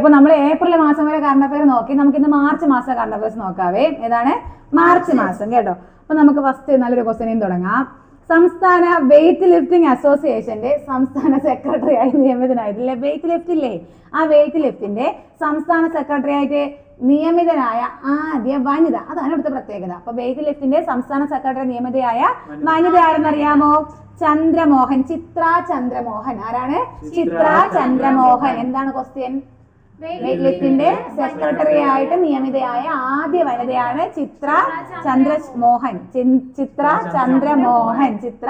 അപ്പൊ നമ്മൾ ഏപ്രിൽ മാസം വരെ കറണ്ട് അഫയർ നോക്കി. നമുക്ക് ഇന്ന് മാർച്ച് മാസം കറണ്ട് അഫയേഴ്സ് നോക്കാവേ. ഏതാണ്? മാർച്ച് മാസം കേട്ടോ. അപ്പൊ നമുക്ക് ഫസ്റ്റ് നല്ലൊരു ക്വസ്റ്റ്യൻ തുടങ്ങാം. സംസ്ഥാന വെയിറ്റ് ലിഫ്റ്റിംഗ് അസോസിയേഷന്റെ സംസ്ഥാന സെക്രട്ടറി ആയി നിയമിതനായിട്ടില്ലേ? വെയിറ്റ് ലിഫ്റ്റ് ഇല്ലേ? ആ വെയിറ്റ് ലിഫ്റ്റിന്റെ സംസ്ഥാന സെക്രട്ടറി ആയിട്ട് നിയമിതനായ ആദ്യ വനിത, അതാണ് ഇവിടുത്തെ പ്രത്യേകത. അപ്പൊ വെയിറ്റ് ലിഫ്റ്റിന്റെ സംസ്ഥാന സെക്രട്ടറി നിയമിതയായ വനിത ആരെന്നറിയാമോ? ചന്ദ്രമോഹൻ, ചിത്ര ചന്ദ്രമോഹൻ. ആരാണ്? ചിത്ര ചന്ദ്രമോഹൻ. എന്താണ് ക്വസ്റ്റ്യൻ? വെയിറ്റ് ലിഫ്റ്റിന്റെ സെക്രട്ടറി ആയിട്ട് നിയമിതയായ ആദ്യ വനിതയാണ് ചിത്ര ചന്ദ്രമോഹൻ. ചിത്ര ചന്ദ്രമോഹൻ. ചിത്ര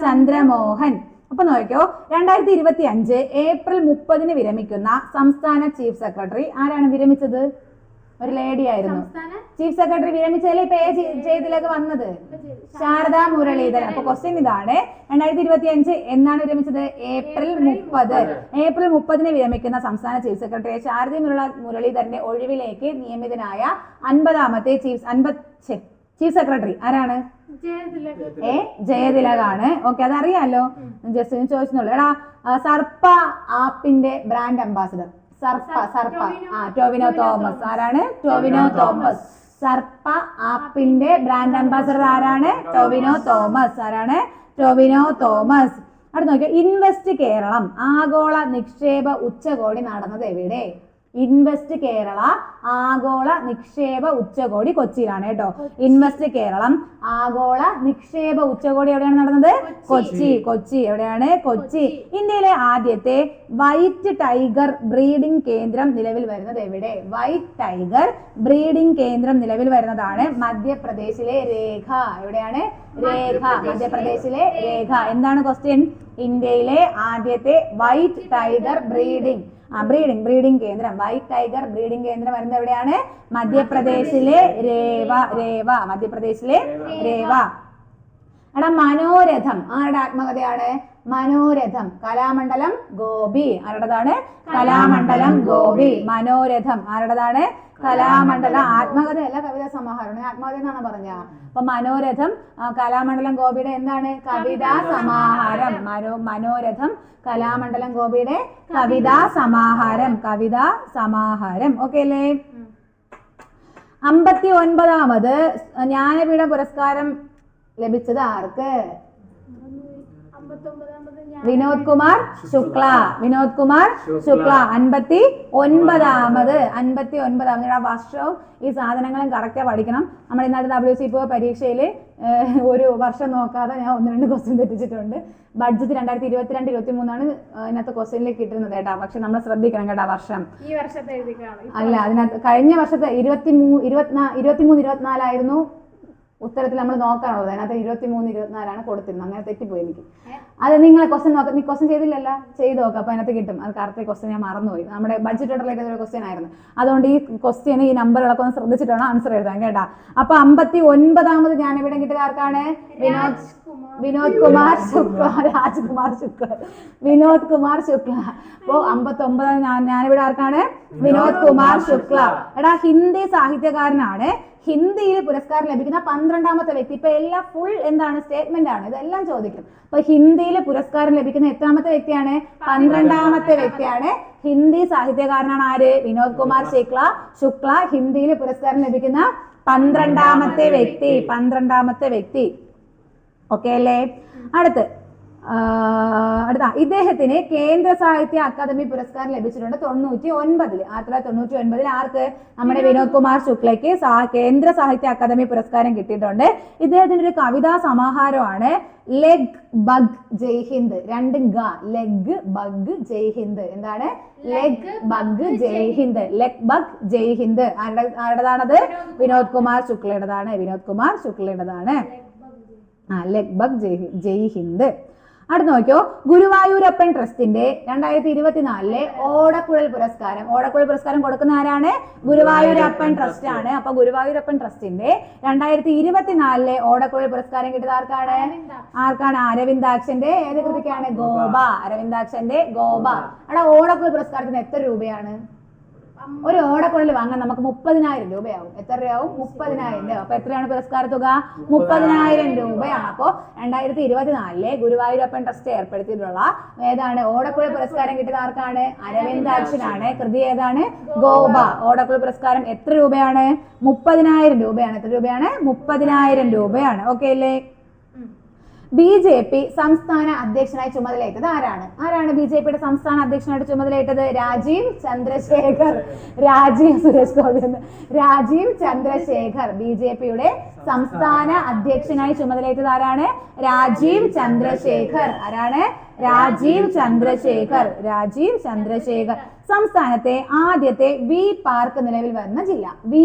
ചന്ദ്രമോഹൻ. അപ്പൊ നോക്കിയോ, 2025 ഏപ്രിൽ 30 വിരമിക്കുന്ന സംസ്ഥാന ചീഫ് സെക്രട്ടറി ആരാണ് വിരമിച്ചത്? ഒരു ലേഡി ആയിരുന്നു. ചീഫ് സെക്രട്ടറി വിരമിച്ചതിൽ പേ ചെയ്തിലേക്ക് വന്നത് ശാരദാ മുരളീധരൻ. അപ്പൊ ക്വസ്റ്റ്യൻ ഇതാണ്, 2025 എന്നാണ് വിരമിച്ചത്? ഏപ്രിൽ 30. ഏപ്രിൽ 30 വിരമിക്കുന്ന സംസ്ഥാന ചീഫ് സെക്രട്ടറി ശാരദാ മുരളീധരന്റെ ഒഴിവിലേക്ക് നിയമിതനായ 50ാമത്തെ ചീഫ് സെക്രട്ടറി ആരാണ്? ജയതിലകാണ്. ഓക്കെ, അതറിയാലോ, ജസ്റ്റ് ചോദിച്ചോളൂ. എടാ, സർപ്പ ആപ്പിന്റെ ബ്രാൻഡ് അംബാസിഡർ ടോവിനോ തോമസ്. ആരാണ്? ടോവിനോ തോമസ്. സർപ്പ ആപ്പിന്റെ ബ്രാൻഡ് അംബാസിഡർ ആരാണ്? ടോവിനോ തോമസ്. ആരാണ്? ടോവിനോ തോമസ്. അടുത്ത് നോക്കിയോ, ഇൻവെസ്റ്റ് കേരളം ആഗോള നിക്ഷേപ ഉച്ചകോടി നടന്നത് എവിടെ? ഇൻവെസ്റ്റ് കേരള ആഗോള നിക്ഷേപ ഉച്ചകോടി കൊച്ചിയിലാണ് കേട്ടോ. ഇൻവെസ്റ്റ് കേരളം ആഗോള നിക്ഷേപ ഉച്ചകോടി എവിടെയാണ് നടന്നത്? കൊച്ചി. എവിടെയാണ്? കൊച്ചി. ഇന്ത്യയിലെ ആദ്യത്തെ വൈറ്റ് ടൈഗർ ബ്രീഡിംഗ് കേന്ദ്രം നിലവിൽ വരുന്നത് എവിടെ? വൈറ്റ് ടൈഗർ ബ്രീഡിംഗ് കേന്ദ്രം നിലവിൽ വരുന്നതാണ് മധ്യപ്രദേശിലെ രേഖ. എവിടെയാണ്? രേഖ. മധ്യപ്രദേശിലെ രേഖ. എന്താണ് ക്വസ്റ്റ്യൻ? ഇന്ത്യയിലെ ആദ്യത്തെ വൈറ്റ് ടൈഗർ ബ്രീഡിംഗ് കേന്ദ്രം, വൈറ്റ് ടൈഗർ ബ്രീഡിംഗ് കേന്ദ്രം വരുന്നത് എവിടെയാണ്? മധ്യപ്രദേശിലെ രേവ. മധ്യപ്രദേശിലെ രേവ. എടാ, മനോരഥം ആരുടെ ആത്മകഥയാണ്? മനോരഥം കലാമണ്ഡലം ഗോപി. ആരുടേതാണ്? കലാമണ്ഡലം ഗോപി. മനോരഥം ആരുടേതാണ്? കലാമണ്ഡലം. ആത്മകഥയല്ല, കവിതാ സമാഹാരമാണ്. ആത്മകഥ എന്നാണ് പറഞ്ഞ. അപ്പൊ മനോരഥം കലാമണ്ഡലം ഗോപിയുടെ എന്താണ്? കവിതാ സമാഹാരം. മനോരഥം കലാമണ്ഡലം ഗോപിയുടെ കവിതാ സമാഹാരം. ഓക്കെ അല്ലേ? 59ാമത് ജ്ഞാനപീഠ പുരസ്കാരം ലഭിച്ചത് ആർക്ക്? വിനോദ് കുമാർ ശുക്ല. 59ാമത് വർഷവും ഈ സാധനങ്ങളും കറക്റ്റ് പഠിക്കണം. നമ്മൾ ഇന്നത്തെ WCPO പരീക്ഷയിൽ ഒരു വർഷം നോക്കാതെ ഞാൻ 1-2 ക്വസ്റ്റ്യൻ തെറ്റിച്ചിട്ടുണ്ട്. ബഡ്ജറ്റ് 2022-23 ഇതിനകത്ത് ക്വസ്റ്റ്യനിലേക്ക് കിട്ടുന്നത് കേട്ടോ. പക്ഷെ നമ്മൾ ശ്രദ്ധിക്കണം കേട്ടോ. വർഷം ഈ വർഷത്തെ അല്ല, അതിനകത്ത് കഴിഞ്ഞ വർഷത്തെ 23-24 ആയിരുന്നു ഉത്തരത്തിൽ നമ്മൾ നോക്കാനുള്ളത്. അതിനകത്ത് 23-24 കൊടുത്തിരുന്നത്. അങ്ങനെ തെറ്റിപ്പോയി എനിക്ക്. അത് നിങ്ങളെ ക്വസ്റ്റ്യൻ നോക്കാം. നീ ക്വസ്റ്റ്യൻ ചെയ്തില്ലല്ലോ, ചെയ്ത് നോക്കാം. അപ്പൊ അതിനകത്ത് കിട്ടും. അത് കറക്റ്റ് ക്വസ്റ്റ്യൻ ഞാൻ മറന്നുപോയി. നമ്മുടെ ബഡ്ജറ്റ് റിലേറ്റഡ് ഒരു ക്വസ്റ്റ്യൻ ആയിരുന്നു. അതുകൊണ്ട് ഈ ക്വസ്റ്റ്യൻ ഈ നമ്പറുകളൊക്കെ ഒന്ന് ശ്രദ്ധിച്ചിട്ടാണ് ആൻസർ എഴുതാൻ കേട്ടാ. അപ്പൊ 59ാമത് ജ്ഞാനപീഠം കിട്ടിയ ആർക്കാണ്? വിനോദ് കുമാർ ശുക്ല. വിനോദ് കുമാർ ശുക്ല. അപ്പൊ 59ാം ജ്ഞാനപീഠം ആർക്കാണ്? വിനോദ് കുമാർ ശുക്ല. എടാ, ഹിന്ദി സാഹിത്യകാരനാണ്. ഹിന്ദിയിൽ പുരസ്കാരം ലഭിക്കുന്ന 12ാമത്തെ വ്യക്തി. ഇപ്പൊ എല്ലാം ഫുൾ എന്താണ്? സ്റ്റേറ്റ്മെന്റ് ആണ്. ഇതെല്ലാം ചോദിക്കും. അപ്പൊ ഹിന്ദിയിൽ പുരസ്കാരം ലഭിക്കുന്ന എത്രാമത്തെ വ്യക്തിയാണ്? 12ാമത്തെ വ്യക്തിയാണ്. ഹിന്ദി സാഹിത്യകാരനാണ് ആര്? വിനോദ് കുമാർ ശുക്ല. ഹിന്ദിയിൽ പുരസ്കാരം ലഭിക്കുന്ന 12ാമത്തെ വ്യക്തി. ഓക്കെ അല്ലേ? അടുത്ത ഇദ്ദേഹത്തിന് കേന്ദ്ര സാഹിത്യ അക്കാദമി പുരസ്കാരം ലഭിച്ചിട്ടുണ്ട് 1999. 1999 ആർക്ക്? നമ്മുടെ വിനോദ് കുമാർ ശുക്ലയ്ക്ക് കേന്ദ്ര സാഹിത്യ അക്കാദമി പുരസ്കാരം കിട്ടിയിട്ടുണ്ട്. ഇദ്ദേഹത്തിന്റെ ഒരു കവിതാ സമാഹാരമാണ് ലെഗ് ബഗ് ജയ് ഹിന്ദ്. 2 ഗ. ലെഗ് ബഗ് ജയ് ഹിന്ദ്. എന്താണ്? ലെഗ് ബഗ് ജയ് ഹിന്ദ്. ലെഗ് ബഗ് ജയ് ഹിന്ദ് ആരുടേതാണത്? വിനോദ് കുമാർ ശുക്ലയുടേതാണ്. ലെഗ് ബഗ് ജയ് ഹിന്ദ്. അടുത്ത് നോക്കിയോ, ഗുരുവായൂരപ്പൻ ട്രസ്റ്റിന്റെ 2024 ഓടക്കുഴൽ പുരസ്കാരം കൊടുക്കുന്ന ആരാണ്? ഗുരുവായൂരപ്പൻ ട്രസ്റ്റ് ആണ്. അപ്പൊ ഗുരുവായൂരപ്പൻ ട്രസ്റ്റിന്റെ 2024 ഓടക്കുഴൽ പുരസ്കാരം കിട്ടിയത് ആർക്കാണ്? അരവിന്ദാക്ഷന്റെ ഏത് കൃതിക്കാണ്? ഗോപ. അരവിന്ദാക്ഷന്റെ ഗോപ. അവിടെ ഓടക്കുഴൽ പുരസ്കാരത്തിന് എത്ര രൂപയാണ്? ഒരു ഓടക്കുഴൽ വാങ്ങാൻ നമുക്ക് 30,000 രൂപയാവും. എത്ര രൂപയാവും? 30,000 രൂപ. അപ്പൊ എത്രയാണ് പുരസ്കാര തുക? 30,000 രൂപയാണ്. അപ്പോ 2024 ഗുരുവായൂരപ്പൻ ട്രസ്റ്റ് ഏർപ്പെടുത്തിയിട്ടുള്ള ഏതാണ് ഓടക്കുഴൽ പുരസ്കാരം കിട്ടിയത് ആർക്കാണ്? അരവിന്ദാക്ഷനാണ്. കൃതി ഏതാണ്? ഗോപ. ഓടക്കുഴൽ പുരസ്കാരം എത്ര രൂപയാണ്? 30,000 രൂപയാണ്. എത്ര രൂപയാണ്? 30,000 രൂപയാണ്. ഓക്കെ അല്ലേ? BJP സംസ്ഥാന അധ്യക്ഷനായി ചുമതലയേറ്റത് ആരാണ്? ആരാണ് BJPയുടെ സംസ്ഥാന അധ്യക്ഷനായിട്ട് ചുമതലയേറ്റത്? രാജീവ് ചന്ദ്രശേഖർ. സുരേഷ് ഗോപി രാജീവ് ചന്ദ്രശേഖർ. BJPയുടെ സംസ്ഥാന അധ്യക്ഷനായി ചുമതലയേറ്റത് ആരാണ്? രാജീവ് ചന്ദ്രശേഖർ. ആരാണ്? രാജീവ് ചന്ദ്രശേഖർ. സംസ്ഥാനത്തെ ആദ്യത്തെ വി പാർക്ക് നിലവിൽ വന്ന ജില്ല? വി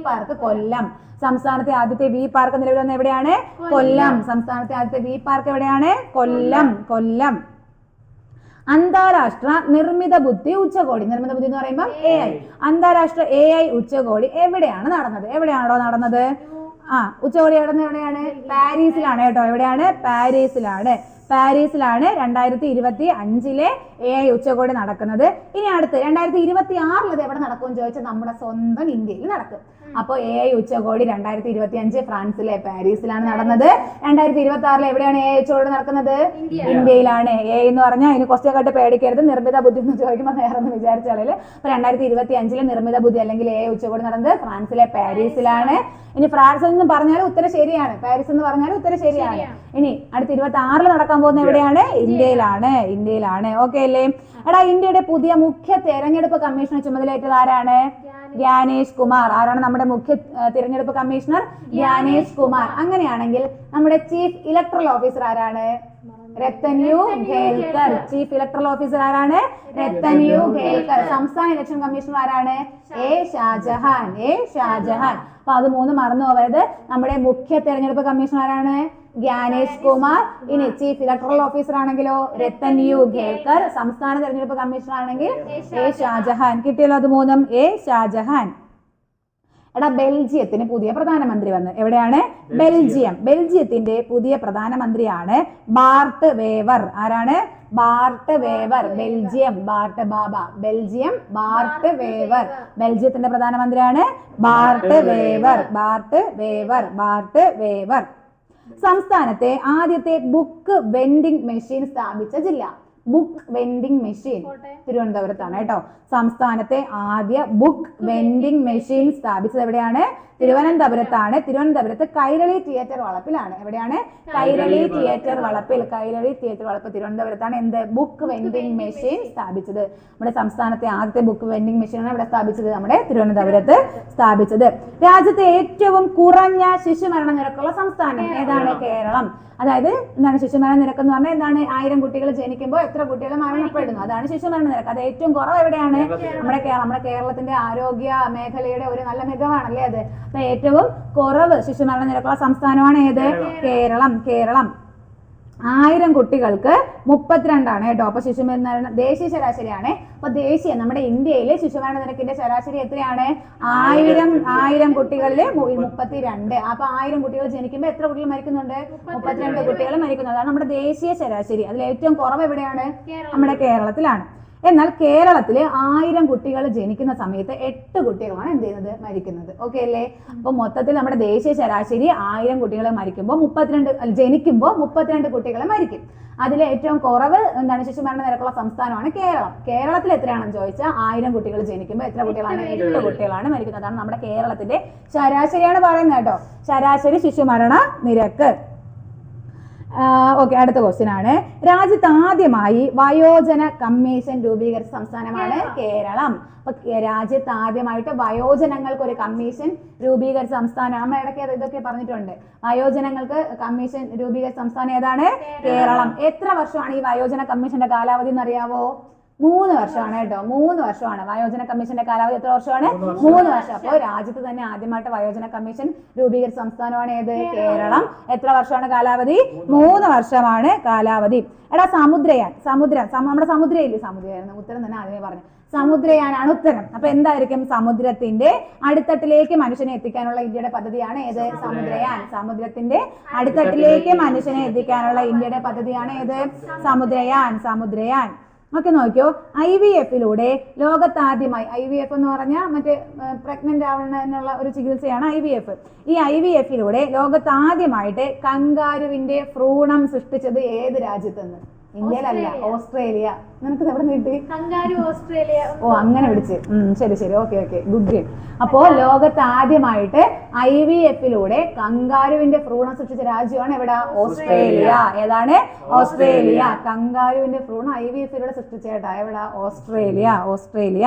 പാർക്ക് കൊല്ലം. സംസ്ഥാനത്തെ ആദ്യത്തെ വി പാർക്ക് നിലവിൽ വന്ന എവിടെയാണ്? കൊല്ലം. സംസ്ഥാനത്തെ ആദ്യത്തെ വി പാർക്ക് എവിടെയാണ്? കൊല്ലം. അന്താരാഷ്ട്ര നിർമ്മിത ബുദ്ധി ഉച്ചകോടി. നിർമ്മിത ബുദ്ധി എന്ന് പറയുമ്പോൾ AI. അന്താരാഷ്ട്ര AI ഉച്ചകോടി എവിടെയാണ് നടന്നത്? എവിടെയാണോ നടന്നത്? ഉച്ചകോടി എവിടെയാണ്? പാരീസിലാണ് കേട്ടോ. എവിടെയാണ്? പാരീസിലാണ് 2025 AI ഉച്ചകോടി നടക്കുന്നത്. ഇനി അടുത്ത് 2026 എവിടെ നടക്കുമെന്ന് ചോദിച്ചാൽ നമ്മുടെ സ്വന്തം ഇന്ത്യയിൽ നടക്കും. അപ്പോൾ AI ഉച്ചകോടി 2025 ഫ്രാൻസിലെ പാരീസിലാണ് നടന്നത്. 2026 എവിടെയാണ് AI ഉച്ചകോടി നടക്കുന്നത്? ഇന്ത്യയിലാണ്. AI എന്ന് പറഞ്ഞാൽ അതിന് ക്വസ്റ്റ്യൻ കേട്ട് പേടിക്കരുത്. നിർമ്മിത ബുദ്ധി എന്ന് ചോദിക്കുമ്പോൾ വേറെ ഒന്ന് വിചാരിച്ചാലേ. അപ്പൊ 2025 നിർമ്മിത ബുദ്ധി അല്ലെങ്കിൽ AI ഉച്ചകോടി നടന്നത് ഫ്രാൻസിലെ പാരീസിലാണ്. ഇനി ഫ്രാൻസ് എന്ന് പറഞ്ഞാൽ ഉത്തരം ശരിയാണ്. പാരീസ് എന്ന് പറഞ്ഞാൽ ഉത്തരം ശരിയാണ്. ഇനി അടുത്ത 26 നടക്കാൻ പോകുന്ന എവിടെയാണ്? ഇന്ത്യയിലാണ്. ഓക്കെ അല്ലേ? എടാ, ഇന്ത്യയുടെ പുതിയ മുഖ്യ തെരഞ്ഞെടുപ്പ് കമ്മീഷണർ ചുമതലയേറ്റത് ആരാണ്? ജ്ഞാനേഷ് കുമാർ. ആരാണ് നമ്മുടെ മുഖ്യ തിരഞ്ഞെടുപ്പ് കമ്മീഷണർ? ജ്ഞാനേഷ് കുമാർ. അങ്ങനെയാണെങ്കിൽ നമ്മുടെ ചീഫ് ഇലക്ടറൽ ഓഫീസർ ആരാണ്? രത്തന്യു ഖേൽക്കർ. ചീഫ് ഇലക്ടറൽ ഓഫീസർ ആരാണ്? രത്തന്യു ഖേൽക്കർ. സംസ്ഥാന ഇലക്ഷൻ കമ്മീഷണർ ആരാണ്? A. ഷാജഹാൻ. അപ്പൊ അത് മൂന്ന് മറന്നു പോവരുത്. നമ്മുടെ മുഖ്യ തെരഞ്ഞെടുപ്പ് കമ്മീഷണർ ആരാണ്? ജ്ഞാനേഷ് കുമാർ. ഇനി ചീഫ് ഇലക്ടറൽ ഓഫീസർ ആണെങ്കിലോ രത്തന്യു ഖേൽക്കർ. സംസ്ഥാന തെരഞ്ഞെടുപ്പ് കമ്മീഷണർ ആണെങ്കിൽ A. ഷാജഹാൻ. കിട്ടിയല്ലോ അത് മൂന്നും? A. ഷാജഹാൻ. എടാ, ബെൽജിയത്തിന് പുതിയ പ്രധാനമന്ത്രി വന്ന്. എവിടെയാണ്? ബെൽജിയത്തിന്റെ പുതിയ പ്രധാനമന്ത്രിയാണ് ബാർട്ട് വേവർ. ആരാണ്? Bart Wever. ബാർട്ട് ബാബ. Bart Wever. ബെൽജിയത്തിന്റെ പ്രധാനമന്ത്രിയാണ് ബാർട്ട് വേവർ. സംസ്ഥാനത്തെ ആദ്യത്തെ ബുക്ക് വെൻഡിംഗ് മെഷീൻ സ്ഥാപിച്ച ജില്ല? തിരുവനന്തപുരത്താണ് കേട്ടോ. സംസ്ഥാനത്തെ ആദ്യ ബുക്ക് വെൻഡിംഗ് മെഷീൻ സ്ഥാപിച്ചത് എവിടെയാണ്? തിരുവനന്തപുരത്താണ്. തിരുവനന്തപുരത്ത് കൈരളി തിയേറ്റർ വളപ്പിലാണ്. എവിടെയാണ്? കൈരളി തിയേറ്റർ വളപ്പ് തിരുവനന്തപുരത്താണ് എന്ത് ബുക്ക് വെൻഡിംഗ് മെഷീൻ സ്ഥാപിച്ചത്. നമ്മുടെ സംസ്ഥാനത്തെ ആദ്യത്തെ ബുക്ക് വെൻഡിംഗ് മെഷീനാണ് ഇവിടെ സ്ഥാപിച്ചത്, നമ്മുടെ തിരുവനന്തപുരത്ത് സ്ഥാപിച്ചത്. രാജ്യത്തെ ഏറ്റവും കുറഞ്ഞ ശിശുമരണ നിരക്കുള്ള സംസ്ഥാനം ഏതാണ്? കേരളം. അതായത് എന്താണ് ശിശുമരണ നിരക്ക് എന്ന് പറഞ്ഞാൽ എന്താണ്? 1000 കുട്ടികൾ ജനിക്കുമ്പോൾ എത്ര കുട്ടികൾ മരണപ്പെടുന്നു, അതാണ് ശിശുമരണ നിരക്ക്. അത് ഏറ്റവും കുറവ് എവിടെയാണ്? നമ്മുടെ കേരളത്തിന്റെ ആരോഗ്യ മേഖലയുടെ ഒരു നല്ല മികവാണല്ലേ അത്. അപ്പൊ ഏറ്റവും കുറവ് ശിശുമരണ നിരക്കുള്ള സംസ്ഥാനമാണ് ഏത്? കേരളം. 1000 കുട്ടികൾക്ക് 32 കേട്ടോ. അപ്പൊ ശിശുമരണ ദേശീയ ശരാശരിയാണ്. അപ്പൊ നമ്മുടെ ഇന്ത്യയിലെ ശിശുമരണ നിരക്കിന്റെ ശരാശരി എത്രയാണ്? 1000 കുട്ടികളിൽ 32. അപ്പൊ 1000 കുട്ടികൾ ജനിക്കുമ്പോൾ എത്ര കുട്ടികൾ മരിക്കുന്നുണ്ട്? 32 കുട്ടികൾ മരിക്കുന്നു. അതാണ് നമ്മുടെ ദേശീയ ശരാശരി. അതിൽ ഏറ്റവും കുറവ് എവിടെയാണ്? നമ്മുടെ കേരളത്തിലാണ്. എന്നാൽ കേരളത്തില് 1000 കുട്ടികൾ ജനിക്കുന്ന സമയത്ത് 8 കുട്ടികളാണ് എന്ത് ചെയ്യുന്നത്? മരിക്കുന്നത്. ഓക്കെ അല്ലേ? അപ്പൊ മൊത്തത്തിൽ നമ്മുടെ ദേശീയ ശരാശരി 1000 കുട്ടികൾ ജനിക്കുമ്പോൾ 32 കുട്ടികളെ മരിക്കും. അതിലെ ഏറ്റവും കുറവ് എന്താണ്? ശിശുമരണ നിരക്കുള്ള സംസ്ഥാനമാണ് കേരളം. കേരളത്തിൽ എത്രയാണെന്ന് ചോദിച്ചാൽ 1000 കുട്ടികൾ ജനിക്കുമ്പോൾ എത്ര കുട്ടികളാണ്? 8 കുട്ടികളാണ് മരിക്കുന്നത്. അതാണ് നമ്മുടെ കേരളത്തിന്റെ ശരാശരിയാണ് പറയുന്നത് കേട്ടോ. ശരാശരി ശിശുമരണ നിരക്ക്. ഓക്കെ, അടുത്ത ക്വസ്റ്റ്യൻ ആണ്. രാജ്യത്ത് ആദ്യമായി വയോജന കമ്മീഷൻ രൂപീകരിച്ച സംസ്ഥാനമാണ് കേരളം. അപ്പൊ രാജ്യത്ത് ആദ്യമായിട്ട് വയോജനങ്ങൾക്ക് ഒരു കമ്മീഷൻ രൂപീകരിച്ച സംസ്ഥാനം, നമ്മൾ ഇടയ്ക്ക് ഇതൊക്കെ പറഞ്ഞിട്ടുണ്ട്. വയോജനങ്ങൾക്ക് കമ്മീഷൻ രൂപീകരിച്ച സംസ്ഥാനം ഏതാണ്? കേരളം. എത്ര വർഷമാണ് ഈ വയോജന കമ്മീഷന്റെ കാലാവധി എന്ന് അറിയാവോ? 3 വർഷമാണ് കേട്ടോ. 3 വർഷമാണ് വയോജന കമ്മീഷന്റെ കാലാവധി. എത്ര വർഷമാണ്? 3 വർഷം. അപ്പോൾ രാജ്യത്ത് തന്നെ ആദ്യമായിട്ട് വയോജന കമ്മീഷൻ രൂപീകരിച്ച സംസ്ഥാനമാണ് ഏത്? കേരളം. എത്ര വർഷമാണ് കാലാവധി? 3 വർഷമാണ് കാലാവധി. എടാ, നമ്മുടെ സമുദ്രയായിരുന്നു ഉത്തരം തന്നെ ആദ്യമേ പറഞ്ഞു. സമുദ്രയാനാണ് ഉത്തരം. അപ്പൊ എന്തായിരിക്കും? സമുദ്രത്തിന്റെ അടിത്തട്ടിലേക്ക് മനുഷ്യനെ എത്തിക്കാനുള്ള ഇന്ത്യയുടെ പദ്ധതിയാണ് ഏത്? സമുദ്രയാൻ. സമുദ്രത്തിന്റെ അടിത്തട്ടിലേക്ക് മനുഷ്യനെ എത്തിക്കാനുള്ള ഇന്ത്യയുടെ പദ്ധതിയാണ് ഏത്? സമുദ്രയാൻ. ഓക്കെ, നോക്കിയോ. IVF-ിലൂടെ ലോകത്താദ്യമായി, IVF എന്ന് പറഞ്ഞാൽ മറ്റേ പ്രഗ്നന്റ് ആവുന്നതിനുള്ള ഒരു ചികിത്സയാണ് IVF. ഈ IVF-ിലൂടെ ലോകത്താദ്യമായിട്ട് കങ്കാരുവിന്റെ ഭ്രൂണം സൃഷ്ടിച്ചത് ഏത് രാജ്യത്തെന്ന്? ഇന്ത്യയിലല്ല, ഓസ്ട്രേലിയ. നിനക്ക് എവിടെ കിട്ടി? ഓ, അങ്ങനെ വിളിച്ച്. ശരി ശരി, ഓക്കെ ഓക്കെ, ഗുഡ് ഗെയിം. അപ്പോ ലോകത്ത് ആദ്യമായിട്ട് IVF-ിലൂടെ കങ്കാരുവിന്റെ ഭ്രൂണം സൃഷ്ടിച്ച രാജ്യമാണ് എവിടെ? ഓസ്ട്രേലിയ. ഏതാണ്? ഓസ്ട്രേലിയ. കങ്കാരുവിന്റെ ഭ്രൂണം IVF-ിലൂടെ സൃഷ്ടിച്ചേട്ടാ എവിടെ? ഓസ്ട്രേലിയ.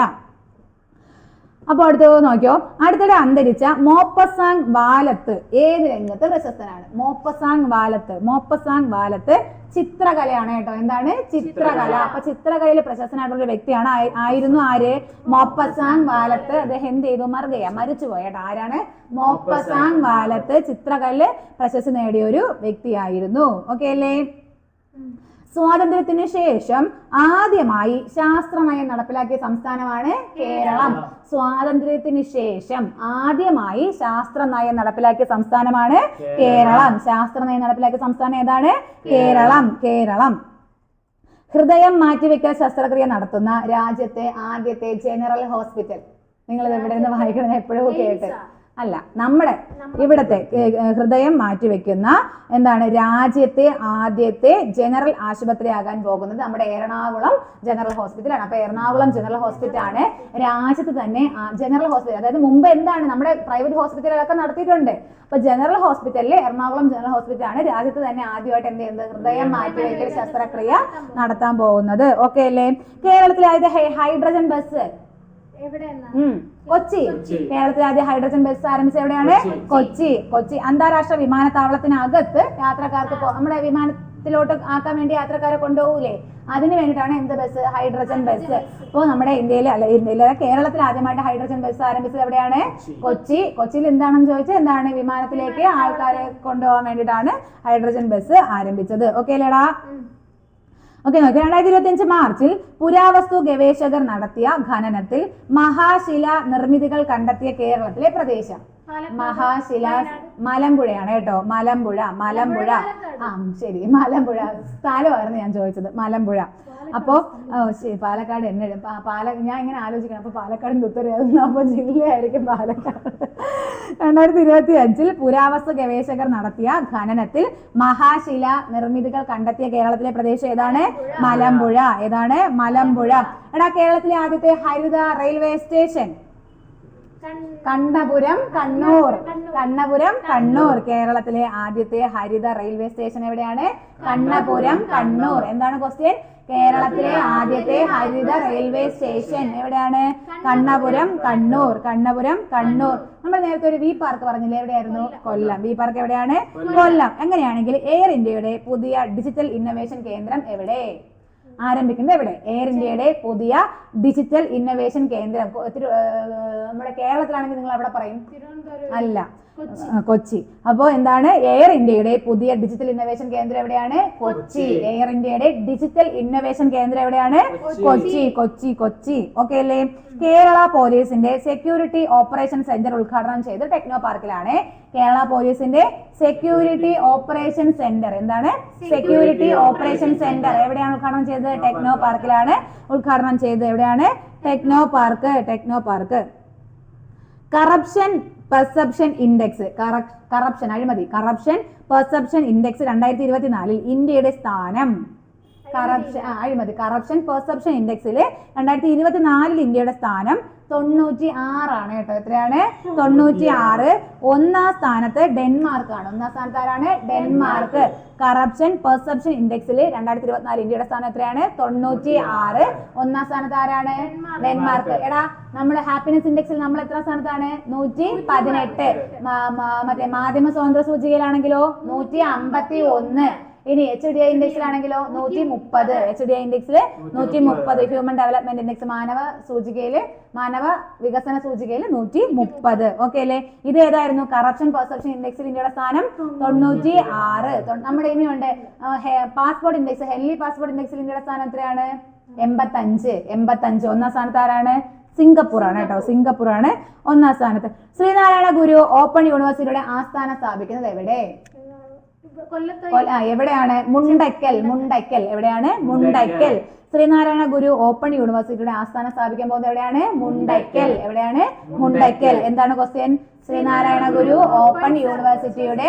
അപ്പൊ അടുത്തത് നോക്കിയോ. അടുത്തിടെ അന്തരിച്ച മോപ്പസാങ് വാലത്ത് ഏത് രംഗത്ത് പ്രശസ്തനാണ്? മോപ്പസാങ് വാലത്ത് ചിത്രകലയാണ് കേട്ടോ. എന്താണ്? ചിത്രകല. അപ്പൊ ചിത്രകലയിൽ പ്രശസ്തനായിട്ടുള്ള ഒരു വ്യക്തിയാണ്. ആയിരുന്നു ആര്? മോപ്പസാങ് വാലത്ത്. അദ്ദേഹം എന്ത് ചെയ്തു? മരിച്ചുപോയി കേട്ടോ. ആരാണ്? മോപ്പസാങ് വാലത്ത് ചിത്രകലയിൽ പ്രശസ്തി നേടിയ ഒരു വ്യക്തിയായിരുന്നു. ഓക്കെ അല്ലേ? സ്വാതന്ത്ര്യത്തിന് ശേഷം ആദ്യമായി ശാസ്ത്രനയം നടപ്പിലാക്കിയ സംസ്ഥാനമാണ് കേരളം. സ്വാതന്ത്ര്യത്തിന് ശേഷം ആദ്യമായി ശാസ്ത്രനയം നടപ്പിലാക്കിയ സംസ്ഥാനമാണ് കേരളം. ശാസ്ത്രനയം നടപ്പിലാക്കിയ സംസ്ഥാനം ഏതാണ്? കേരളം. ഹൃദയം മാറ്റിവെക്കൽ ശസ്ത്രക്രിയ നടത്തുന്ന രാജ്യത്തെ ആദ്യത്തെ ജനറൽ ഹോസ്പിറ്റൽ. നിങ്ങൾ ഇത് എവിടെ നിന്ന് വായിക്കണം? എപ്പോഴും കേട്ട് അല്ല, നമ്മുടെ ഇവിടത്തെ ഹൃദയം മാറ്റിവെക്കുന്ന എന്താണ് രാജ്യത്തെ ആദ്യത്തെ ജനറൽ ആശുപത്രി ആകാൻ പോകുന്നത് നമ്മുടെ എറണാകുളം ജനറൽ ഹോസ്പിറ്റലാണ്. അപ്പൊ എറണാകുളം ജനറൽ ഹോസ്പിറ്റലാണ് രാജ്യത്ത് തന്നെ ജനറൽ ഹോസ്പിറ്റൽ. അതായത് മുമ്പ് എന്താണ് നമ്മുടെ പ്രൈവറ്റ് ഹോസ്പിറ്റലുകളൊക്കെ നടത്തിയിട്ടുണ്ട്. അപ്പൊ ജനറൽ ഹോസ്പിറ്റലിൽ എറണാകുളം ജനറൽ ഹോസ്പിറ്റലാണ് രാജ്യത്ത് തന്നെ ആദ്യമായിട്ട് എന്ത് ചെയ്യുന്നത്? ഹൃദയം മാറ്റിവെക്കൽ ശസ്ത്രക്രിയ നടത്താൻ പോകുന്നത്. ഓക്കെ അല്ലേ? കേരളത്തിലെ ആദ്യത്തെ ഹൈഡ്രജൻ ബസ് കൊച്ചി. കേരളത്തിൽ ആദ്യം ഹൈഡ്രജൻ ബസ് ആരംഭിച്ചത് എവിടെയാണ്? കൊച്ചി. അന്താരാഷ്ട്ര വിമാനത്താവളത്തിനകത്ത് യാത്രക്കാർക്ക് നമ്മുടെ വിമാനത്തിലോട്ട് ആക്കാൻ വേണ്ടി യാത്രക്കാരെ കൊണ്ടുപോകൂലേ, അതിന് വേണ്ടിയിട്ടാണ് എന്ത് ബസ്? Hydrogen bus. അപ്പോൾ നമ്മുടെ ഇന്ത്യയിലെ കേരളത്തിൽ ആദ്യമായിട്ട് ഹൈഡ്രജൻ ബസ് ആരംഭിച്ചത് എവിടെയാണ്? കൊച്ചിയിൽ എന്താണെന്ന് ചോദിച്ചാൽ എന്താണ്? വിമാനത്തിലേക്ക് ആൾക്കാരെ കൊണ്ടുപോകാൻ വേണ്ടിയിട്ടാണ് ഹൈഡ്രജൻ ബസ് ആരംഭിച്ചത്. ഓക്കെ അല്ലേടാ? ഓക്കെ, നോക്കി. 2025 മാർച്ചിൽ പുരാവസ്തു ഗവേഷകർ നടത്തിയ ഖനനത്തിൽ മഹാശില നിർമ്മിതികൾ കണ്ടെത്തിയ കേരളത്തിലെ പ്രദേശം? മലമ്പുഴയാണ് കേട്ടോ. മലമ്പുഴ. ശരി, മലമ്പുഴ സ്ഥലമായിരുന്നു ഞാൻ ചോദിച്ചത്. മലമ്പുഴ. അപ്പോ പാലക്കാട് എന്നെ ഞാൻ ഇങ്ങനെ ആലോചിക്കണം. അപ്പൊ പാലക്കാടിന്റെ ഉത്തരവാദിത്വം അപ്പൊ ജില്ലയായിരിക്കും പാലക്കാട്. 2025 പുരാവസ്തു ഗവേഷകർ നടത്തിയ ഖനനത്തിൽ മഹാശില നിർമ്മിതികൾ കണ്ടെത്തിയ കേരളത്തിലെ പ്രദേശം ഏതാണ്? മലമ്പുഴ. ഏതാണ്? മലമ്പുഴ. എടാ, കേരളത്തിലെ ആദ്യത്തെ ഹരിത റെയിൽവേ സ്റ്റേഷൻ? കണ്ണപുരം, കണ്ണൂർ. കേരളത്തിലെ ആദ്യത്തെ ഹരിത റെയിൽവേ സ്റ്റേഷൻ എവിടെയാണ്? കണ്ണപുരം, കണ്ണൂർ. എന്താണ് ക്വസ്റ്റ്യൻ? കേരളത്തിലെ ആദ്യത്തെ ഹരിത റെയിൽവേ സ്റ്റേഷൻ എവിടെയാണ്? കണ്ണപുരം, കണ്ണൂർ. നമ്മൾ നേരത്തെ ഒരു വി പാർക്ക് പറഞ്ഞില്ലേ, എവിടെയായിരുന്നു? കൊല്ലം. വി പാർക്ക് എവിടെയാണ്? കൊല്ലം. എങ്ങനെയാണെങ്കിൽ എയർ ഇന്ത്യയുടെ പുതിയ ഡിജിറ്റൽ ഇന്നൊവേഷൻ കേന്ദ്രം എവിടെ ആരംഭിക്കുന്നത്? എവിടെ? എയർ ഇന്ത്യയുടെ പുതിയ ഡിജിറ്റൽ ഇന്നൊവേഷൻ കേന്ദ്രം നമ്മുടെ കേരളത്തിലാണെങ്കിൽ നിങ്ങൾ അവിടെ പറയും? അല്ല, കൊച്ചി. അപ്പോ എന്താണ്? എയർ ഇന്ത്യയുടെ പുതിയ ഡിജിറ്റൽ ഇന്നൊവേഷൻ കേന്ദ്രം എവിടെയാണ്? കൊച്ചി. എയർ ഇന്ത്യയുടെ ഡിജിറ്റൽ ഇന്നൊവേഷൻ കേന്ദ്രം എവിടെയാണ്? കൊച്ചി. ഓക്കെ അല്ലേ? കേരള പോലീസിന്റെ സെക്യൂരിറ്റി ഓപ്പറേഷൻ സെന്റർ ഉദ്ഘാടനം ചെയ്ത് ടെക്നോ പാർക്കിലാണ്. കേരള പോലീസിന്റെ സെക്യൂരിറ്റി ഓപ്പറേഷൻ സെന്റർ എന്താണ്? സെക്യൂരിറ്റി ഓപ്പറേഷൻ സെന്റർ എവിടെയാണ് ഉദ്ഘാടനം ചെയ്തത്? ടെക്നോ പാർക്കിലാണ് ഉദ്ഘാടനം ചെയ്തത്. എവിടെയാണ്? Techno park. Corruption perception index, അഴിമതി കറപ്ഷൻ പെർസെപ്ഷൻ ഇൻഡെക്സ് 2024 ഇന്ത്യയുടെ സ്ഥാനം? കറപ്ഷൻ പെർസെപ്ഷൻ ഇൻഡെക്സിൽ 2024 ഇന്ത്യയുടെ സ്ഥാനം 96 ആണ് കേട്ടോ. എത്രയാണ്? 96. ഒന്നാം സ്ഥാനത്ത് ഡെൻമാർക്കാണ്. ആരാണ്? ഡെൻമാർക്ക്. കറപ്ഷൻ പെർസെപ്ഷൻ ഇൻഡെക്സിൽ 2024 ഇന്ത്യയുടെ സ്ഥാനം എത്രയാണ്? 96. ഒന്നാം സ്ഥാനത്ത് ആരാണ്? ഡെൻമാർക്ക്. എടാ, നമ്മുടെ ഹാപ്പിനെസ് ഇൻഡെക്സിൽ നമ്മൾ എത്ര സ്ഥാനത്താണ്? 118. മറ്റേ മാധ്യമ സ്വാതന്ത്ര്യ സൂചികയിലാണെങ്കിലോ 151. ഇനി HDI ഇൻഡെക്സിലാണെങ്കിലോ 130. HDI ഇൻഡെക്സിൽ 130. Human development index മാനവ വികസന സൂചികയിൽ 130. ഓക്കെ അല്ലേ? ഇത് ഏതായിരുന്നു? കറപ്ഷൻ പെർസെപ്ഷൻ ഇൻഡെക്സിൽ ഇന്ത്യയുടെ സ്ഥാനം 96. നമ്മുടെ ഇനിയുണ്ട് പാസ്പോർട്ട് ഇൻഡെക്സ്, ഹെല്ലി പാസ്പോർട്ട് ഇൻഡെക്സിൽ ഇന്ത്യയുടെ സ്ഥാനം എത്രയാണ്? 85. ഒന്നാം സ്ഥാനത്ത് ആരാണ്? സിംഗപ്പൂറാണ് കേട്ടോ. സിംഗപ്പൂറാണ് ഒന്നാം സ്ഥാനത്ത്. ശ്രീനാരായണ ഗുരു ഓപ്പൺ യൂണിവേഴ്സിറ്റിയുടെ ആസ്ഥാനം സ്ഥാപിക്കുന്നത് എവിടെ? എവിടെയാണ്? മുണ്ടയ്ക്കൽ. മുണ്ടയ്ക്കൽ എവിടെയാണ്? മുണ്ടയ്ക്കൽ. ശ്രീനാരായണ ഗുരു ഓപ്പൺ യൂണിവേഴ്സിറ്റിയുടെ ആസ്ഥാനം സ്ഥാപിക്കാൻ പോകുന്നത് എവിടെയാണ്? മുണ്ടയ്ക്കൽ. എവിടെയാണ്? മുണ്ടയ്ക്കൽ. എന്താണ് ക്വസ്റ്റ്യൻ? ശ്രീനാരായണ ഗുരു ഓപ്പൺ യൂണിവേഴ്സിറ്റിയുടെ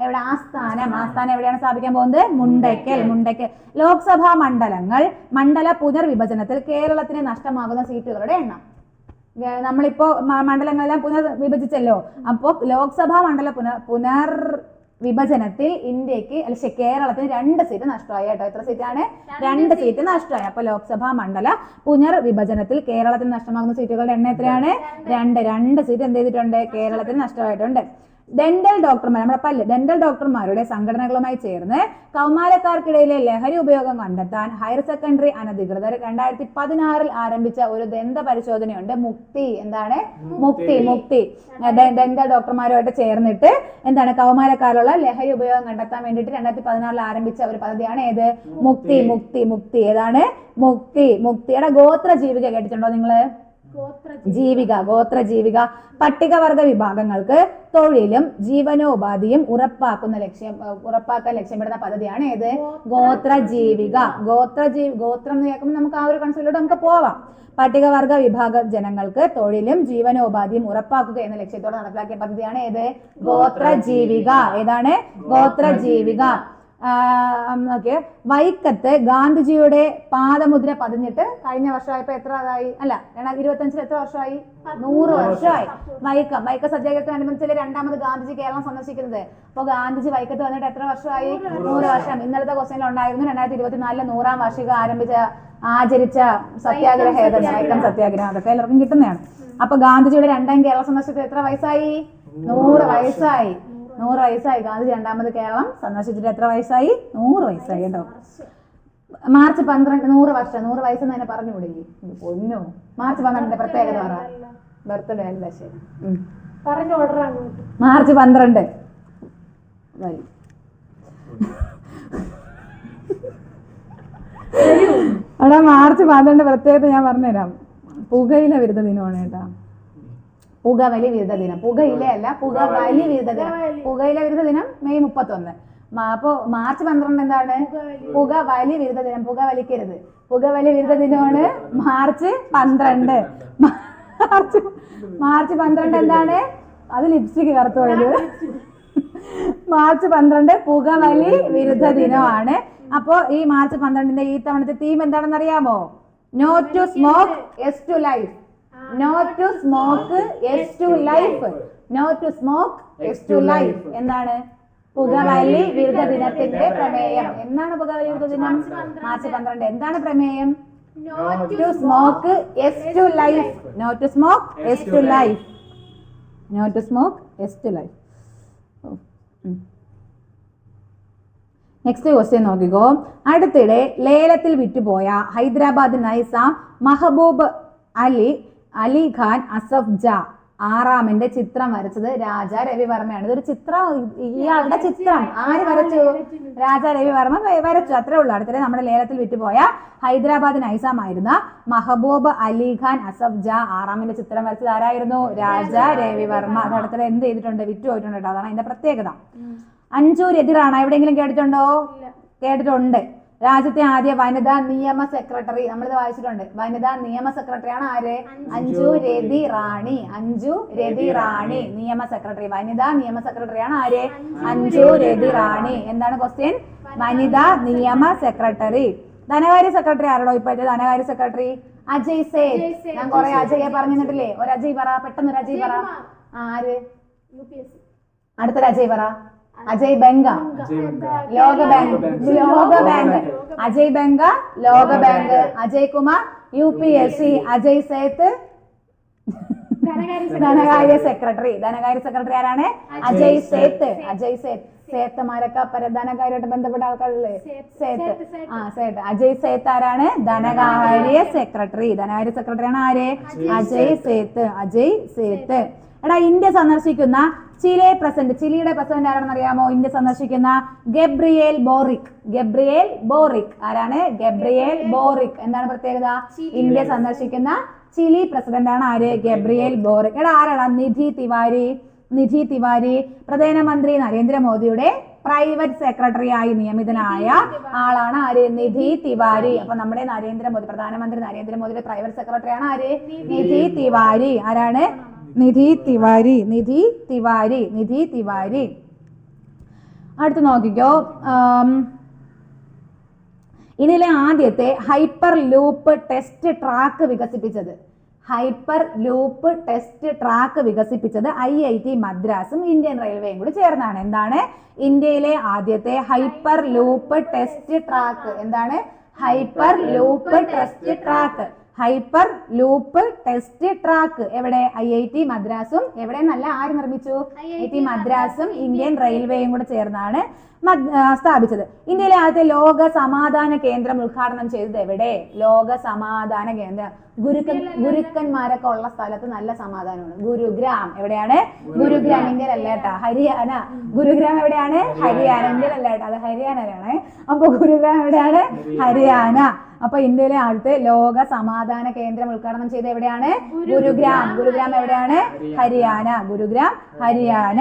എവിടെ ആസ്ഥാനം എവിടെയാണ് സ്ഥാപിക്കാൻ പോകുന്നത്? മുണ്ടയ്ക്കൽ. മുണ്ടയ്ക്കൽ. ലോക്സഭാ മണ്ഡല പുനർവിഭജനത്തിൽ കേരളത്തിന് നഷ്ടമാകുന്ന സീറ്റുകളുടെ എണ്ണം. നമ്മളിപ്പോ മണ്ഡലങ്ങളെല്ലാം പുനർവിഭജിച്ചല്ലോ. അപ്പോ ലോക്സഭാ മണ്ഡല വിഭജനത്തിൽ ഇന്ത്യക്ക് കേരളത്തിന് 2 സീറ്റ് നഷ്ടമായി കേട്ടോ. എത്ര സീറ്റാണ്? 2 സീറ്റ് നഷ്ടമായി. അപ്പൊ ലോക്സഭാ മണ്ഡല പുനർവിഭജനത്തിൽ കേരളത്തിന് നഷ്ടമാകുന്ന സീറ്റുകളുടെ എണ്ണം എത്രയാണ്? 2 സീറ്റ് എന്ത് ചെയ്തിട്ടുണ്ട്? കേരളത്തിന് നഷ്ടമായിട്ടുണ്ട്. ഡെന്റൽ ഡോക്ടർമാരുടെ സംഘടനകളുമായി ചേർന്ന് കൗമാരക്കാർക്കിടയിലെ ലഹരി ഉപയോഗം കണ്ടെത്താൻ ഹയർ സെക്കൻഡറി അനധികൃതർ 2016 ആരംഭിച്ച ഒരു ദന്ത പരിശോധനയുണ്ട്. മുക്തി. എന്താണ്? മുക്തി. ഡെന്റൽ ഡോക്ടർമാരുമായിട്ട് ചേർന്നിട്ട് എന്താണ് കൗമാരക്കാരുള്ള ലഹരി ഉപയോഗം കണ്ടെത്താൻ വേണ്ടിയിട്ട് 2016 ആരംഭിച്ച ഒരു പദ്ധതിയാണ് ഏത്? മുക്തി. ഏതാണ്? മുക്തിയുടെ ഗോത്ര ജീവിക കേട്ടിട്ടുണ്ടോ നിങ്ങള്? ഗോത്രജീവിക. പട്ടികവർഗ വിഭാഗങ്ങൾക്ക് തൊഴിലും ജീവനോപാധിയും ഉറപ്പാക്കാൻ ലക്ഷ്യമിടുന്ന പദ്ധതിയാണ് ഏത്? ഗോത്രജീവിക. ഗോത്രം എന്ന് കേൾക്കുമ്പോൾ നമുക്ക് ആ ഒരു കൺസെപ്റ്റിലൂടെ നമുക്ക് പോവാം. പട്ടികവർഗ വിഭാഗ ജനങ്ങൾക്ക് തൊഴിലും ജീവനോപാധിയും ഉറപ്പാക്കുക എന്ന ലക്ഷ്യത്തോടെ നടപ്പിലാക്കിയ പദ്ധതിയാണ് ഏത്? ഗോത്രജീവിക. ഏതാണ്? ഗോത്രജീവിക. വൈക്കത്ത് ഗാന്ധിജിയുടെ പാദമുദ്ര പതിഞ്ഞിട്ട് കഴിഞ്ഞ വർഷമായപ്പോ എത്ര ആയി? അല്ല 2025 എത്ര വർഷമായി? 100 വർഷമായി. വൈക്കം സത്യാഗ്രഹത്തിനനുബന്ധിച്ച് 2ാമത് ഗാന്ധിജി കേരളം സന്ദർശിക്കുന്നത്. അപ്പൊ ഗാന്ധിജി വൈക്കത്ത് വന്നിട്ട് എത്ര വർഷമായി? 100 വർഷം. ഇന്നലത്തെ ക്വസ്റ്റ്യനിൽ ഉണ്ടായിരുന്നു 2024 100ാം വാർഷികം ആചരിച്ച സത്യാഗ്രഹം ഏതാണ്? വൈക്കം സത്യാഗ്രഹം. അതൊക്കെ എല്ലാവർക്കും കിട്ടുന്നതാണ്. അപ്പൊ ഗാന്ധിജിയുടെ 2ാം കേരള സന്ദർശനത്തിൽ എത്ര വയസ്സായി? 100 വയസ്സായി. 100 വയസ്സായി. ഗാന്ധിജി 2ാമത് കേരളം സന്ദർശിച്ചിട്ട് എത്ര വയസ്സായി? 100 വയസ്സായി കേട്ടോ. മാർച്ച് 12 100 വർഷം. 100 വയസ്സെന്ന് തന്നെ പറഞ്ഞുകൂടി. പൊന്നു. മാർച്ച് 12 പ്രത്യേകത പറ. ബർത്ത്ഡേ അല്ല. ശരി, മാർച്ച് 12 എടാ മാർച്ച് 12 പ്രത്യേകത ഞാൻ പറഞ്ഞുതരാം. പുകയില വിരുദ്ധ ദിനമാണ് കേട്ടാ. പുകവലി വിരുദ്ധ ദിനം. പുകയിലയല്ല, പുകവലി വിരുദ്ധ ദിനം. പുകയില വിരുദ്ധ ദിനം മെയ് 31. അപ്പൊ മാർച്ച് 12 എന്താണ്? പുകവലി വിരുദ്ധ ദിനം. പുകവലിക്കരുത്. പുകവലി വിരുദ്ധ ദിനമാണ് മാർച്ച് 12. മാർച്ച് 12 എന്താണ്? അത് ലിപ്സ്റ്റിക് കറുത്തു പോയത്. മാർച്ച് 12 പുകവലി വിരുദ്ധ ദിനമാണ്. അപ്പോ ഈ മാർച്ച് 12ന്റെ ഈ തവണത്തെ തീം എന്താണെന്ന് അറിയാമോ? No to smoke, yes to life. No to smoke, yes to life. No to smoke, yes to life. എന്താണ്? പുകവലി വിരുദ്ധ ദിനത്തിന്റെ പ്രമേയം. എന്നാണ് പുകവലി വിരുദ്ധ ദിനം? മാർച്ച് 12. എന്താണ് പ്രമേയം? No to smoke, yes to life. No to smoke, yes to life. No to smoke, yes to life. Next question നോക്കിക്കോ. അടുത്തിടെ ലേലത്തിൽ വിറ്റുപോയ ഹൈദരാബാദ് നൈസാം മഹബൂബ് അലി ഖാൻ അസഫ് ജാ ആറാമന്റെ ചിത്രം വരച്ചത് രാജാ രവിവർമ്മയാണ്. ഇതൊരു ചിത്രം, ഇയാളുടെ ചിത്രം ആര് വരച്ചു? രാജാ രവിവർമ്മ വരച്ചു. അത്രേ ഉള്ളൂ. അടുത്തിടെ നമ്മുടെ ലേലത്തിൽ വിറ്റുപോയ ഹൈദരാബാദ് നൈസാം ആയിരുന്ന മഹബൂബ് അലി ഖാൻ അസഫ് ജാ ആറാമന്റെ ചിത്രം വരച്ചത് ആരായിരുന്നു? രാജാ രവിവർമ്മ. അത് അടുത്തിടെ എന്ത് ചെയ്തിട്ടുണ്ട്? വിറ്റുപോയിട്ടുണ്ട് കേട്ടോ. അതാണ് അതിന്റെ പ്രത്യേകത. അഞ്ചൂർ എതിറാണ്. എവിടെയെങ്കിലും കേട്ടിട്ടുണ്ടോ? കേട്ടിട്ടുണ്ട്. രാജ്യത്തെ ആദ്യ വനിതാ നിയമ സെക്രട്ടറി നമ്മളിത് വായിച്ചിട്ടുണ്ട്. വനിതാ നിയമ സെക്രട്ടറിയാണ് ആര്? അഞ്ജു രതി റാണി. അഞ്ജു രതി റാണി നിയമ സെക്രട്ടറി. വനിതാ നിയമ സെക്രട്ടറിയാണ് ആര്? അഞ്ജു രതി റാണി. എന്താണ് ക്വസ്റ്റ്യൻ? വനിതാ നിയമ സെക്രട്ടറി. ധനകാര്യ സെക്രട്ടറി ആരോടോ? ഇപ്പോഴത്തെ ധനകാര്യ സെക്രട്ടറി അജയ് സേത്ത്. ഞാൻ കുറെ അജയെ പറഞ്ഞിട്ടില്ലേ? ഒരു അജയ് പറ, പെട്ടെന്ന് ഒരു അജയ് പറ. ആര്? അടുത്തൊരു അജയ് പറ. അജയ് ബംഗ, ലോക ബാങ്ക്. അജയ് ബംഗ, ലോക ബാങ്ക്. അജയ് കുമാർ, UPSC. അജയ് സേത്ത്, ധനകാര്യ സെക്രട്ടറി. ധനകാര്യ സെക്രട്ടറി ആരാണ്? അജയ് സേത്ത്. സേത്തമാരൊക്കെ ധനകാര്യമായിട്ട് ബന്ധപ്പെട്ട ആൾക്കാരല്ലേ? സേത്ത്. അജയ് സേത്ത് ആരാണ്? ധനകാര്യ സെക്രട്ടറി. ധനകാര്യ സെക്രട്ടറിയാണ് ആര്? അജയ് സേത്ത്. എടാ, ഇന്ത്യ സന്ദർശിക്കുന്ന ചിലിയുടെ പ്രസിഡന്റ് ആരാണെന്ന് അറിയാമോ? ഇന്ത്യ സന്ദർശിക്കുന്ന ഗബ്രിയേൽ ബോറിക്. ആരാണ്? Gabriel boric. എന്താണ് പ്രത്യേകത? ഇന്ത്യ സന്ദർശിക്കുന്ന ചിലി പ്രസിഡന്റ് ആണ് ആര്? Gabriel boric. എടാ, ആരാണ്? നിധി തിവാരി. പ്രധാനമന്ത്രി നരേന്ദ്രമോദിയുടെ പ്രൈവറ്റ് സെക്രട്ടറി ആയി നിയമിതനായ ആളാണ് ആര്? നിധി തിവാരി. അപ്പൊ നമ്മുടെ നരേന്ദ്രമോദി, പ്രധാനമന്ത്രി നരേന്ദ്രമോദിയുടെ പ്രൈവറ്റ് സെക്രട്ടറി ആണ് ആര്? നിധി തിവാരി. ആരാണ്? നിധി തിവാരി. നിധി തിവാരി. നിധി തിവാരി. അടുത്ത് നോക്കിക്കോ. ഇതിലെ ആദ്യത്തെ ഹൈപ്പർ ലൂപ്പ് ടെസ്റ്റ് ട്രാക്ക് വികസിപ്പിച്ചത് IIT മദ്രാസും ഇന്ത്യൻ റെയിൽവേയും കൂടി ചേർന്നാണ്. എന്താണ്? ഇന്ത്യയിലെ ആദ്യത്തെ ഹൈപ്പർ ലൂപ്പ് ടെസ്റ്റ് ട്രാക്ക്. എന്താണ്? Hyper loop test track. Hyper loop test track എവിടെ? IIT മദ്രാസും, എവിടെ നല്ല ആര് നിർമ്മിച്ചു? IIT മദ്രാസും ഇന്ത്യൻ റെയിൽവേയും കൂടെ ചേർന്നാണ് സ്ഥാപിച്ചത്. ഇന്ത്യയിലെ ആദ്യത്തെ ലോക സമാധാന കേന്ദ്രം ഉദ്ഘാടനം ചെയ്തത് എവിടെ? ലോക സമാധാന കേന്ദ്രം. ഗുരുക്കന്മാരൊക്കെ ഉള്ള സ്ഥലത്ത് നല്ല സമാധാനമാണ്. ഗുരുഗ്രാം. എവിടെയാണ്? ഗുരുഗ്രാം. ഇന്ത്യയിലല്ല കേട്ടാ, ഹരിയാന. ഗുരുഗ്രാം എവിടെയാണ്? ഹരിയാന. ഇന്ത്യയിലല്ല കേട്ടാ, അത് ഹരിയാനയിലാണ്. അപ്പൊ ഗുരുഗ്രാം എവിടെയാണ്? ഹരിയാന. അപ്പൊ ഇന്ത്യയിലെ ആദ്യത്തെ ലോക സമാധാന കേന്ദ്രം ഉദ്ഘാടനം ചെയ്ത് എവിടെയാണ്? ഗുരുഗ്രാം. ഗുരുഗ്രാം എവിടെയാണ്? ഹരിയാന. ഗുരുഗ്രാം, ഹരിയാന.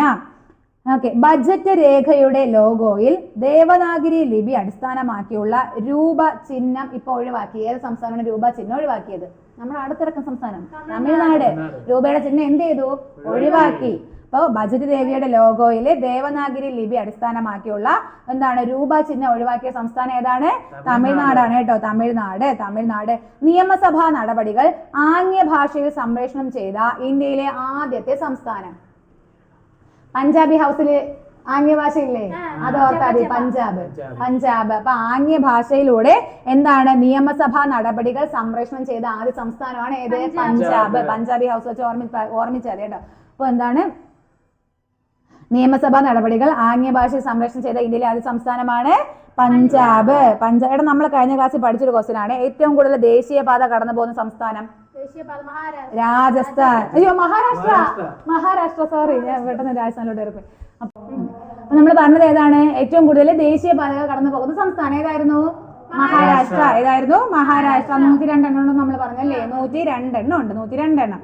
ഓക്കെ. ബജറ്റ് രേഖയുടെ ലോഗോയിൽ ദേവനാഗരി ലിപി അടിസ്ഥാനമാക്കിയുള്ള രൂപ ചിഹ്നം ഇപ്പൊ ഒഴിവാക്കി. ഏത് സംസ്ഥാനമാണ് രൂപ ചിഹ്നം ഒഴിവാക്കിയത്? നമ്മുടെ അടുത്തിറക്കുന്ന സംസ്ഥാനം തമിഴ്നാട്. രൂപയുടെ ചിഹ്നം എന്ത് ചെയ്തു? ഒഴിവാക്കി. അപ്പോൾ ബജറ്റ് രേഖയുടെ ലോഗോയിലെ ദേവനാഗരി ലിപി അടിസ്ഥാനമാക്കിയുള്ള എന്താണ് രൂപ ചിഹ്നം ഒഴിവാക്കിയ സംസ്ഥാനം ഏതാണ്? തമിഴ്നാടാണ് കേട്ടോ. തമിഴ്നാട്. നിയമസഭാ നടപടികൾ ആംഗ്യ ഭാഷയിൽ സംപ്രേഷണം ചെയ്ത ഇന്ത്യയിലെ ആദ്യത്തെ സംസ്ഥാനം. പഞ്ചാബി ഹൗസിൽ ആംഗ്യ ഭാഷയില്ലേ? അത് ഓർത്താ മതി. പഞ്ചാബ്. അപ്പൊ ആംഗ്യ ഭാഷയിലൂടെ എന്താണ് നിയമസഭാ നടപടികൾ സംപ്രേഷണം ചെയ്ത ആദ്യ സംസ്ഥാനമാണ് ഏത്? പഞ്ചാബ്. പഞ്ചാബി ഹൗസ് വെച്ച് ഓർമ്മിച്ചാൽ കേട്ടോ. അപ്പൊ എന്താണ് നിയമസഭാ നടപടികൾ ആംഗ്യ ഭാഷയിൽ സംപ്രേഷണം ചെയ്ത ഇന്ത്യയിലെ ആദ്യ സംസ്ഥാനമാണ് പഞ്ചാബ്. പഞ്ചാബ് നമ്മൾ കഴിഞ്ഞ ക്ലാസ്സിൽ പഠിച്ചൊരു ക്വസ്റ്റ്യൻ ആണ്. ഏറ്റവും കൂടുതൽ ദേശീയപാത കടന്നു പോകുന്ന സംസ്ഥാനം? രാജസ്ഥാൻ. അയ്യോ, മഹാരാഷ്ട്ര. സോറി, ഞാൻ പെട്ടെന്ന് രാജസ്ഥാനിലോട്ട് ഇറങ്ങി. അപ്പൊ നമ്മൾ പറഞ്ഞത് ഏതാണ്? ഏറ്റവും കൂടുതൽ ദേശീയപാതകൾ കടന്നു പോകുന്ന സംസ്ഥാനം ഏതായിരുന്നു? മഹാരാഷ്ട്ര. ഏതായിരുന്നു? മഹാരാഷ്ട്ര. 102 എണ്ണം നമ്മൾ പറഞ്ഞല്ലേ? 102 ഉണ്ട്. 102.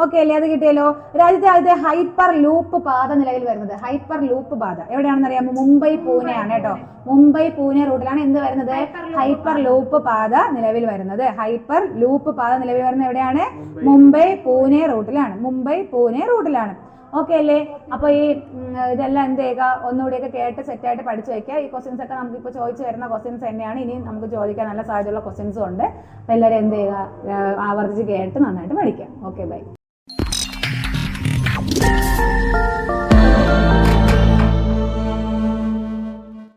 ഓക്കെ അല്ലേ? അത് കിട്ടിയല്ലോ. രാജ്യത്തെ ആദ്യത്തെ ഹൈപ്പർ ലൂപ്പ് പാത നിലവിൽ വരുന്നത്. ഹൈപ്പർ ലൂപ്പ് പാത എവിടെയാണെന്ന് അറിയാമോ? മുംബൈ പൂനെ ആണ് കേട്ടോ. മുംബൈ പൂനെ റൂട്ടിലാണ് എന്ത് വരുന്നത്? ഹൈപ്പർ ലൂപ്പ് പാത നിലവിൽ വരുന്നത്. ഹൈപ്പർ ലൂപ്പ് പാത നിലവിൽ വരുന്നത് എവിടെയാണ്? മുംബൈ പൂനെ റൂട്ടിലാണ്. ഓക്കെ അല്ലേ? അപ്പൊ ഈ ഇതെല്ലാം എന്ത് ചെയ്യുക? ഒന്നുകൂടിയൊക്കെ കേട്ട് സെറ്റായിട്ട് പഠിച്ചു വെക്കുക. ഈ ക്വസ്റ്റ്യൻസ് ഒക്കെ നമുക്ക് ഇപ്പോൾ ചോദിച്ചു വരുന്ന ക്വസ്റ്റ്യൻസ് തന്നെയാണ്. ഇനി നമുക്ക് ചോദിക്കാൻ നല്ല സാധ്യതയുള്ള ക്വസ്റ്റ്യൻസും ഉണ്ട്. അപ്പൊ എല്ലാവരും എന്ത് ചെയ്യുക? ആവർത്തിച്ച് കേട്ട് നന്നായിട്ട് പഠിക്കാം. Okay, by.